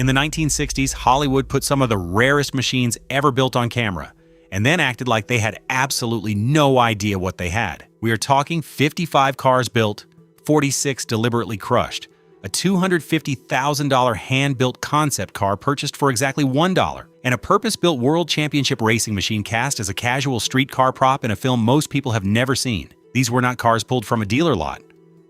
the 1960s, Hollywood put some of the rarest machines ever built on camera, and then acted like they had absolutely no idea what they had. We are talking 55 cars built, 46 deliberately crushed, a $250,000 hand-built concept car purchased for exactly $1, and a purpose-built World Championship racing machine cast as a casual street car prop in a film most people have never seen. These were not cars pulled from a dealer lot.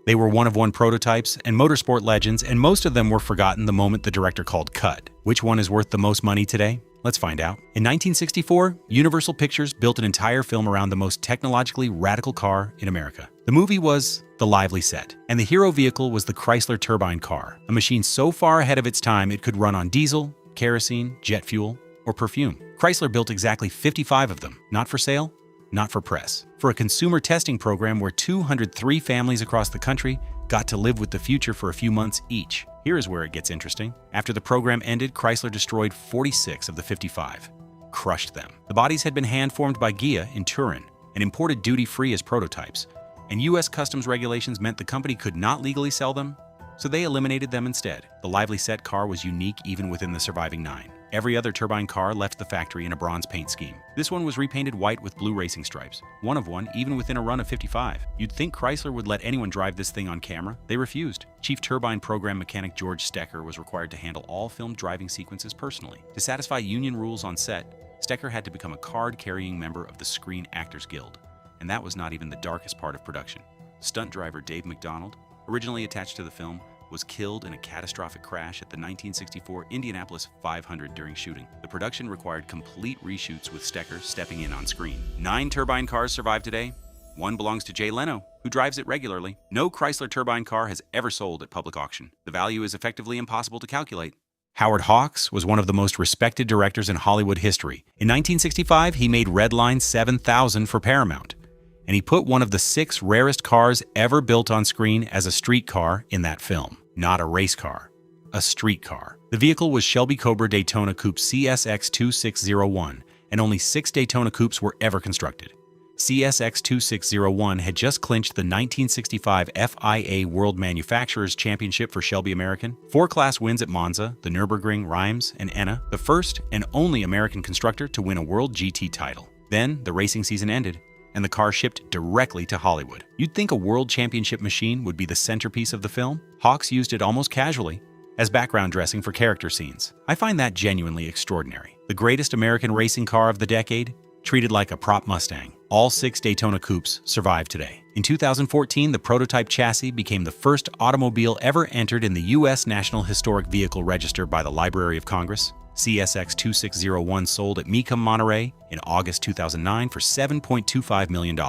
They were one-of-one prototypes and motorsport legends, and most of them were forgotten the moment the director called cut. Which one is worth the most money today? Let's find out. In 1964, Universal Pictures built an entire film around the most technologically radical car in America. The movie was The Lively Set, and the hero vehicle was the Chrysler Turbine car, a machine so far ahead of its time it could run on diesel, kerosene, jet fuel, or perfume. Chrysler built exactly 55 of them, not for sale, not for press, for a consumer testing program where 203 families across the country got to live with the future for a few months each. Here is where it gets interesting. After the program ended, Chrysler destroyed 46 of the 55, crushed them. The bodies had been hand-formed by Ghia in Turin and imported duty-free as prototypes, and U.S. customs regulations meant the company could not legally sell them, so they eliminated them instead. The Lively Set car was unique even within the surviving 9. Every other Turbine car left the factory in a bronze paint scheme. This one was repainted white with blue racing stripes. One of one, even within a run of 55. You'd think Chrysler would let anyone drive this thing on camera. They refused. Chief Turbine program mechanic George Stecker was required to handle all filmed driving sequences personally. To satisfy union rules on set, Stecker had to become a card-carrying member of the Screen Actors Guild. And that was not even the darkest part of production. Stunt driver Dave McDonald, originally attached to the film, was killed in a catastrophic crash at the 1964 Indianapolis 500 during shooting. The production required complete reshoots with Stecker stepping in on screen. 9 Turbine cars survive today. One belongs to Jay Leno, who drives it regularly. No Chrysler Turbine car has ever sold at public auction. The value is effectively impossible to calculate. Howard Hawks was one of the most respected directors in Hollywood history. In 1965, he made Redline 7000 for Paramount, and he put one of the 6 rarest cars ever built on screen as a street car in that film. Not a race car, a street car. The vehicle was Shelby Cobra Daytona Coupe CSX 2601, and only 6 Daytona Coupes were ever constructed. CSX 2601 had just clinched the 1965 FIA World Manufacturers Championship for Shelby American, 4 class wins at Monza, the Nürburgring, Reims, and Enna, the first and only American constructor to win a World GT title. Then, the racing season ended, and the car shipped directly to Hollywood. You'd think a World Championship machine would be the centerpiece of the film. Hawks used it almost casually, as background dressing for character scenes. I find that genuinely extraordinary. The greatest American racing car of the decade, treated like a prop Mustang. All 6 Daytona Coupes survive today. In 2014, the prototype chassis became the first automobile ever entered in the U.S. National Historic Vehicle Register by the Library of Congress. CSX 2601 sold at Mecum, Monterey in August 2009 for $7.25 million.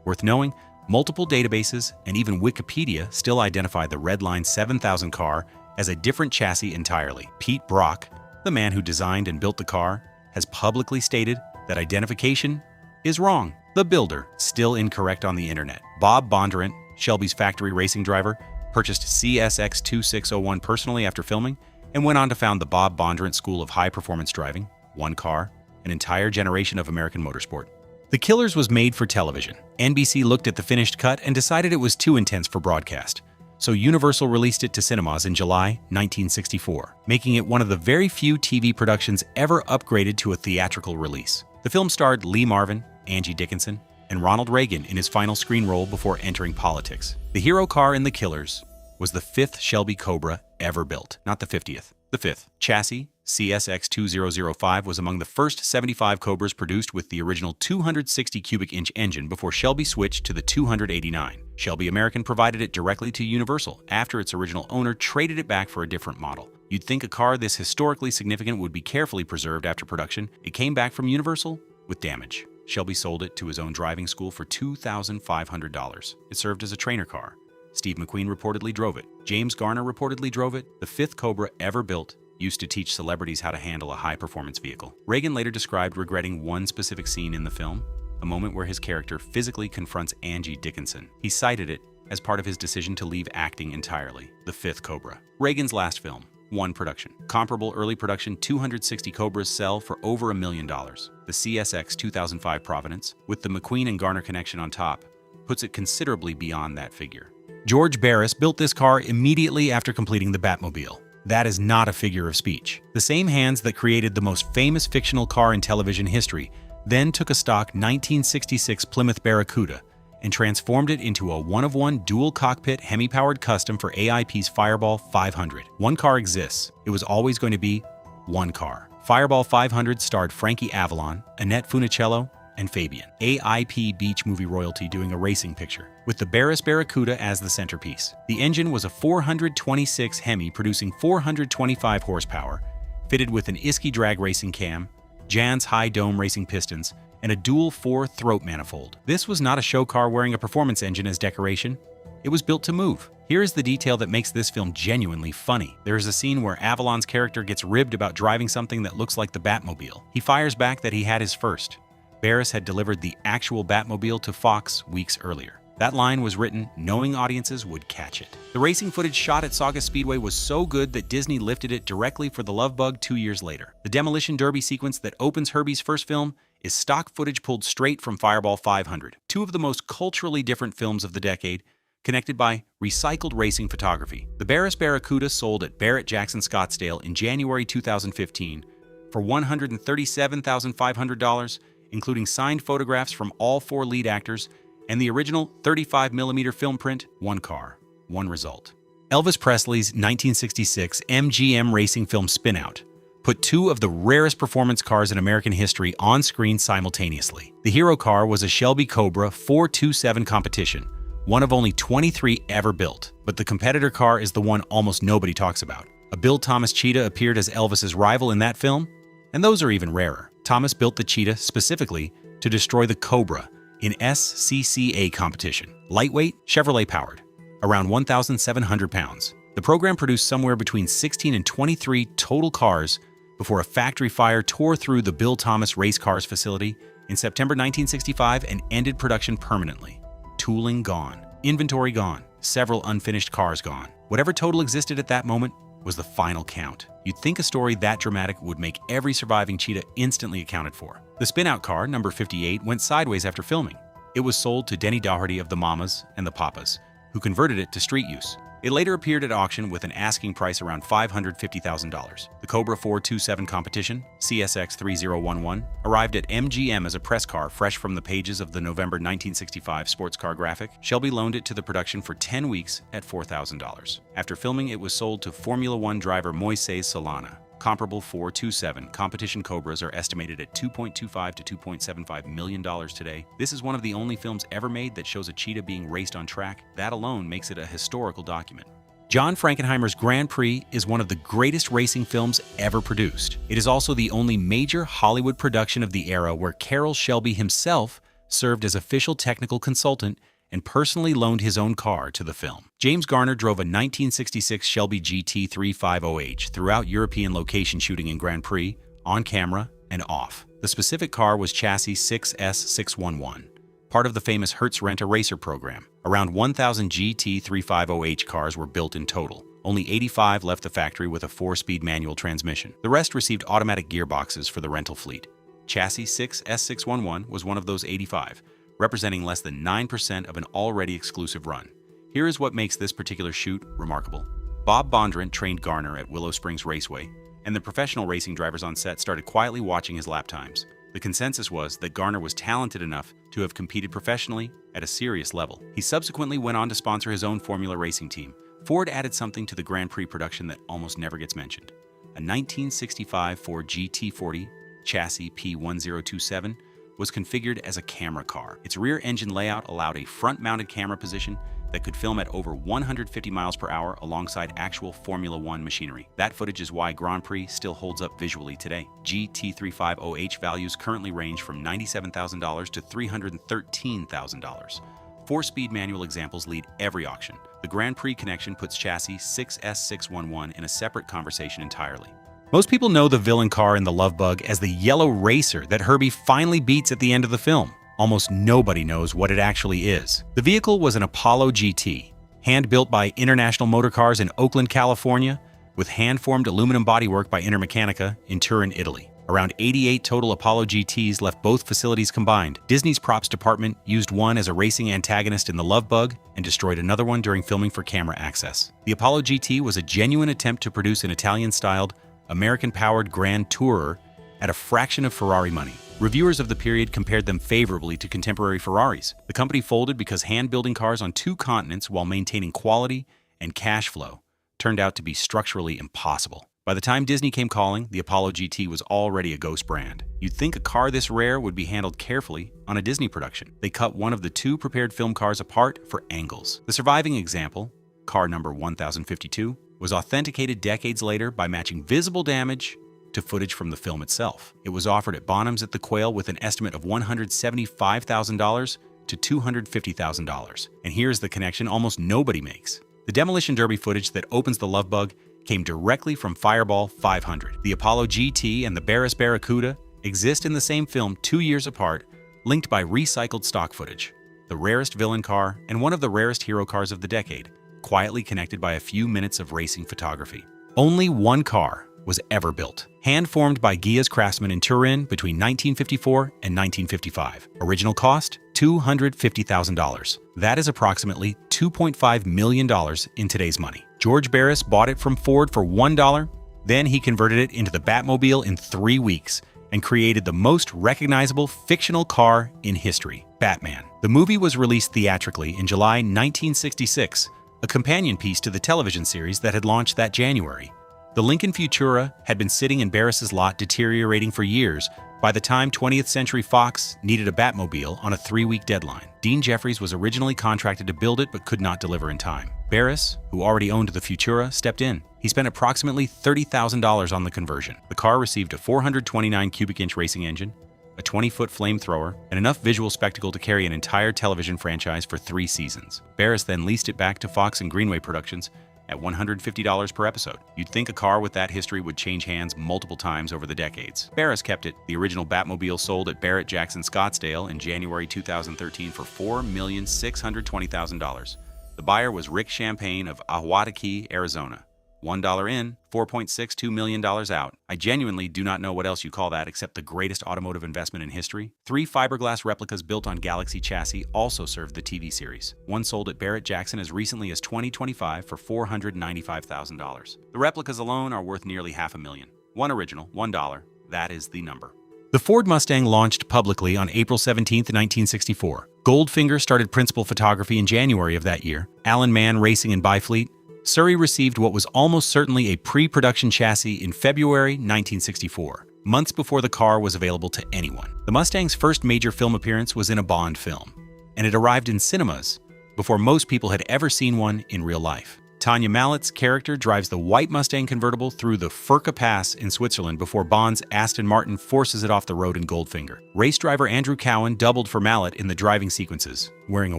Worth knowing, multiple databases and even Wikipedia still identify the Redline 7000 car as a different chassis entirely. Pete Brock, the man who designed and built the car, has publicly stated that identification is wrong. The builder, still incorrect on the internet. Bob Bondurant, Shelby's factory racing driver, purchased CSX 2601 personally after filming and went on to found the Bob Bondurant School of High Performance Driving, one car, an entire generation of American motorsport. The Killers was made for television. NBC looked at the finished cut and decided it was too intense for broadcast, so Universal released it to cinemas in July 1964, making it one of the very few TV productions ever upgraded to a theatrical release. The film starred Lee Marvin, Angie Dickinson, and Ronald Reagan in his final screen role before entering politics. The hero car in The Killers was the 5th Shelby Cobra ever built, not the 50th. The 5th chassis, CSX 2005, was among the first 75 Cobras produced with the original 260 cubic inch engine before Shelby switched to the 289. Shelby American provided it directly to Universal after its original owner traded it back for a different model. You'd think a car this historically significant would be carefully preserved after production. It came back from Universal with damage. Shelby sold it to his own driving school for $2,500. It served as a trainer car. Steve McQueen reportedly drove it. James Garner reportedly drove it. The 5th Cobra ever built used to teach celebrities how to handle a high-performance vehicle. Reagan later described regretting one specific scene in the film, a moment where his character physically confronts Angie Dickinson. He cited it as part of his decision to leave acting entirely. The 5th Cobra. Reagan's last film, one production. Comparable early production 260 Cobras sell for over $1 million. The CSX 2005 Providence, with the McQueen and Garner connection on top, puts it considerably beyond that figure. George Barris built this car immediately after completing the Batmobile. That is not a figure of speech. The same hands that created the most famous fictional car in television history then took a stock 1966 Plymouth Barracuda and transformed it into a one-of-one dual-cockpit Hemi-powered custom for AIP's Fireball 500. One car exists. It was always going to be one car. Fireball 500 starred Frankie Avalon, Annette Funicello, and Fabian, AIP beach movie royalty doing a racing picture, with the Barris Barracuda as the centerpiece. The engine was a 426 Hemi producing 425 horsepower, fitted with an Iski drag racing cam, Jan's high dome racing pistons, and a dual 4-throat manifold. This was not a show car wearing a performance engine as decoration. It was built to move. Here is the detail that makes this film genuinely funny. There is a scene where Avalon's character gets ribbed about driving something that looks like the Batmobile. He fires back that he had his first. Barris had delivered the actual Batmobile to Fox weeks earlier. That line was written knowing audiences would catch it. The racing footage shot at Saugus Speedway was so good that Disney lifted it directly for the Love Bug 2 years later. The demolition derby sequence that opens Herbie's first film is stock footage pulled straight from Fireball 500, two of the most culturally different films of the decade, connected by recycled racing photography. The Barris Barracuda sold at Barrett-Jackson Scottsdale in January 2015 for $137,500, including signed photographs from all 4 lead actors and the original 35mm film print, one car, one result. Elvis Presley's 1966 MGM racing film Spinout put 2 of the rarest performance cars in American history on screen simultaneously. The hero car was a Shelby Cobra 427 competition, one of only 23 ever built, but the competitor car is the one almost nobody talks about. A Bill Thomas Cheetah appeared as Elvis's rival in that film, and those are even rarer. Thomas built the Cheetah specifically to destroy the Cobra in SCCA competition. Lightweight, Chevrolet-powered, around 1,700 pounds. The program produced somewhere between 16 and 23 total cars before a factory fire tore through the Bill Thomas Race Cars facility in September 1965 and ended production permanently. Tooling gone, inventory gone, several unfinished cars gone. Whatever total existed at that moment was the final count. You'd think a story that dramatic would make every surviving Cheetah instantly accounted for. The Spinout car, number 58, went sideways after filming. It was sold to Denny Doherty of the Mamas and the Papas, who converted it to street use. It later appeared at auction with an asking price around $550,000. The Cobra 427 competition, CSX 3011, arrived at MGM as a press car fresh from the pages of the November 1965 sports car graphic. Shelby loaned it to the production for 10 weeks at $4,000. After filming, it was sold to Formula One driver Moises Solana. Comparable 427 competition Cobras are estimated at $2.25 to $2.75 million today. This is one of the only films ever made that shows a cheetah being raced on track. That alone makes it a historical document. John Frankenheimer's Grand Prix is one of the greatest racing films ever produced. It is also the only major Hollywood production of the era where Carroll Shelby himself served as official technical consultant and personally loaned his own car to the film. James Garner drove a 1966 Shelby GT350H throughout European location shooting in Grand Prix, on camera, and off. The specific car was chassis 6S611, part of the famous Hertz Rent-A-Racer program. Around 1,000 GT350H cars were built in total. Only 85 left the factory with a 4-speed manual transmission. The rest received automatic gearboxes for the rental fleet. Chassis 6S611 was one of those 85, representing less than 9% of an already exclusive run. Here is what makes this particular shoot remarkable. Bob Bondurant trained Garner at Willow Springs Raceway, and the professional racing drivers on set started quietly watching his lap times. The consensus was that Garner was talented enough to have competed professionally at a serious level. He subsequently went on to sponsor his own Formula racing team. Ford added something to the Grand Prix production that almost never gets mentioned. A 1965 Ford GT40 chassis P1027 was configured as a camera car. Its rear engine layout allowed a front-mounted camera position that could film at over 150 miles per hour alongside actual Formula One machinery. That footage is why Grand Prix still holds up visually today. GT350H values currently range from $97,000 to $313,000. 4-speed manual examples lead every auction. The Grand Prix connection puts chassis 6S611 in a separate conversation entirely. Most people know the villain car in The Love Bug as the yellow racer that Herbie finally beats at the end of the film. Almost nobody knows what it actually is. The vehicle was an Apollo GT, hand-built by International Motor Cars in Oakland, California, with hand-formed aluminum bodywork by Intermechanica in Turin, Italy. Around 88 total Apollo GTs left both facilities combined. Disney's props department used one as a racing antagonist in The Love Bug and destroyed another one during filming for camera access. The Apollo GT was a genuine attempt to produce an Italian-styled, American-powered Grand Tourer at a fraction of Ferrari money. Reviewers of the period compared them favorably to contemporary Ferraris. The company folded because hand-building cars on two continents while maintaining quality and cash flow turned out to be structurally impossible. By the time Disney came calling, the Apollo GT was already a ghost brand. You'd think a car this rare would be handled carefully on a Disney production. They cut one of the two prepared film cars apart for angles. The surviving example, car number 1052, was authenticated decades later by matching visible damage to footage from the film itself. It was offered at Bonhams at the Quail with an estimate of $175,000 to $250,000. And here's the connection almost nobody makes. The demolition derby footage that opens The Love Bug came directly from Fireball 500. The Apollo GT and the Barris Barracuda exist in the same film 2 years apart, linked by recycled stock footage. The rarest villain car and one of the rarest hero cars of the decade, quietly connected by a few minutes of racing photography. Only one car was ever built, hand-formed by Ghia's craftsmen in Turin between 1954 and 1955. Original cost, $250,000. That is approximately $2.5 million in today's money. George Barris bought it from Ford for $1, then he converted it into the Batmobile in 3 weeks and created the most recognizable fictional car in history, Batman. The movie was released theatrically in July 1966, a companion piece to the television series that had launched that January. The Lincoln Futura had been sitting in Barris's lot deteriorating for years by the time 20th Century Fox needed a Batmobile on a 3-week deadline. Dean Jeffries was originally contracted to build it but could not deliver in time. Barris, who already owned the Futura, stepped in. He spent approximately $30,000 on the conversion. The car received a 429 cubic inch racing engine, a 20-foot flamethrower, and enough visual spectacle to carry an entire television franchise for 3 seasons. Barris then leased it back to Fox and Greenway Productions at $150 per episode. You'd think a car with that history would change hands multiple times over the decades. Barris kept it. The original Batmobile sold at Barrett-Jackson Scottsdale in January 2013 for $4,620,000. The buyer was Rick Champagne of Ahwatukee, Arizona. $1 in, $4.62 million out. I genuinely do not know what else you call that except the greatest automotive investment in history. 3 fiberglass replicas built on Galaxy chassis also served the TV series. One sold at Barrett-Jackson as recently as 2025 for $495,000. The replicas alone are worth nearly $500,000. One original, $1. That is the number. The Ford Mustang launched publicly on April 17, 1964. Goldfinger started principal photography in January of that year. Alan Mann Racing and Byfleet. Surrey received what was almost certainly a pre-production chassis in February 1964, months before the car was available to anyone. The Mustang's first major film appearance was in a Bond film, and it arrived in cinemas before most people had ever seen one in real life. Tanya Mallett's character drives the white Mustang convertible through the Furka Pass in Switzerland before Bond's Aston Martin forces it off the road in Goldfinger. Race driver Andrew Cowan doubled for Mallett in the driving sequences, wearing a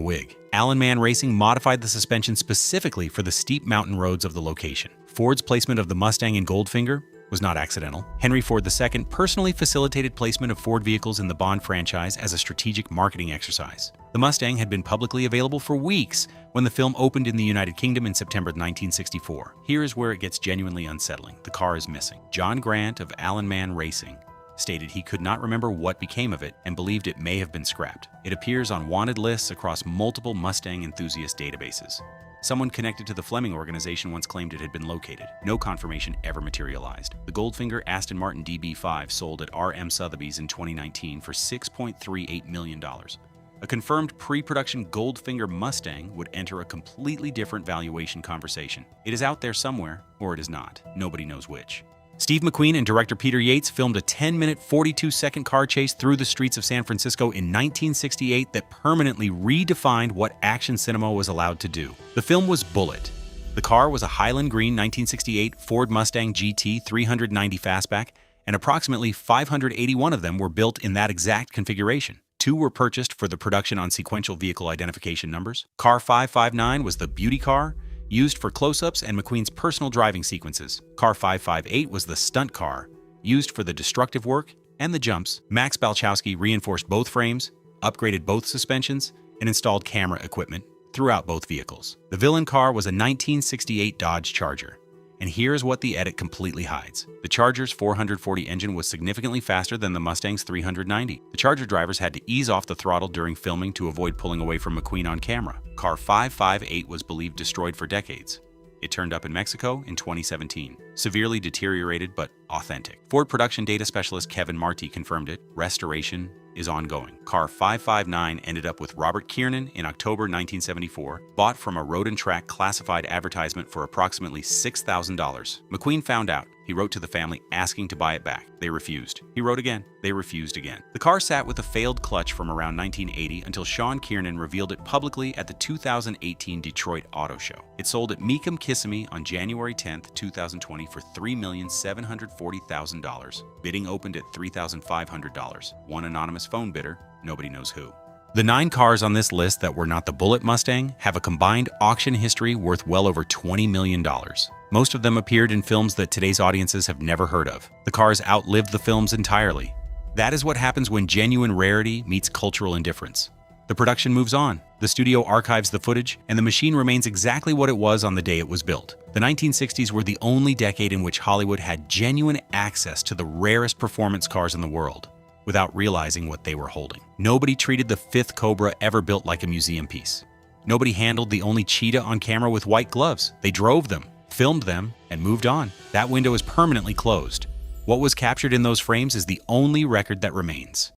wig. Alan Mann Racing modified the suspension specifically for the steep mountain roads of the location. Ford's placement of the Mustang in Goldfinger was not accidental. Henry Ford II personally facilitated placement of Ford vehicles in the Bond franchise as a strategic marketing exercise. The Mustang had been publicly available for weeks when the film opened in the United Kingdom in September 1964. Here is where it gets genuinely unsettling. The car is missing. John Grant of Alan Mann Racing stated he could not remember what became of it and believed it may have been scrapped. It appears on wanted lists across multiple Mustang enthusiast databases. Someone connected to the Fleming organization once claimed it had been located. No confirmation ever materialized. The Goldfinger Aston Martin DB5 sold at R.M. Sotheby's in 2019 for $6.38 million. A confirmed pre-production Goldfinger Mustang would enter a completely different valuation conversation. It is out there somewhere, or it is not. Nobody knows which. Steve McQueen and director Peter Yates filmed a 10-minute, 42-second car chase through the streets of San Francisco in 1968 that permanently redefined what action cinema was allowed to do. The film was Bullitt. The car was a Highland Green 1968 Ford Mustang GT 390 Fastback, and approximately 581 of them were built in that exact configuration. 2 were purchased for the production on sequential vehicle identification numbers. Car 559 was the beauty car, used for close-ups and McQueen's personal driving sequences. Car 558 was the stunt car, used for the destructive work and the jumps. Max Balchowski reinforced both frames, upgraded both suspensions, and installed camera equipment throughout both vehicles. The villain car was a 1968 Dodge Charger. And here's what the edit completely hides. The Charger's 440 engine was significantly faster than the Mustang's 390. The Charger drivers had to ease off the throttle during filming to avoid pulling away from McQueen on camera. Car 558 was believed destroyed for decades. It turned up in Mexico in 2017. Severely deteriorated but authentic. Ford production data specialist Kevin Marti confirmed it. Restoration is ongoing. Car 559 ended up with Robert Kiernan in October 1974, bought from a Road and Track classified advertisement for approximately $6,000. McQueen found out. He wrote to the family asking to buy it back. They refused. He wrote again. They refused again. The car sat with a failed clutch from around 1980 until Sean Kiernan revealed it publicly at the 2018 Detroit Auto Show. It sold at Mecum Kissimmee on January 10, 2020 for $3,740,000. Bidding opened at $3,500. One anonymous phone bidder, nobody knows who. The 9 cars on this list that were not the Bullitt Mustang have a combined auction history worth well over $20 million. Most of them appeared in films that today's audiences have never heard of. The cars outlived the films entirely. That is what happens when genuine rarity meets cultural indifference. The production moves on, the studio archives the footage, and the machine remains exactly what it was on the day it was built. The 1960s were the only decade in which Hollywood had genuine access to the rarest performance cars in the world, without realizing what they were holding. Nobody treated the 5th Cobra ever built like a museum piece. Nobody handled the only Cheetah on camera with white gloves. They drove them, filmed them, and moved on. That window is permanently closed. What was captured in those frames is the only record that remains.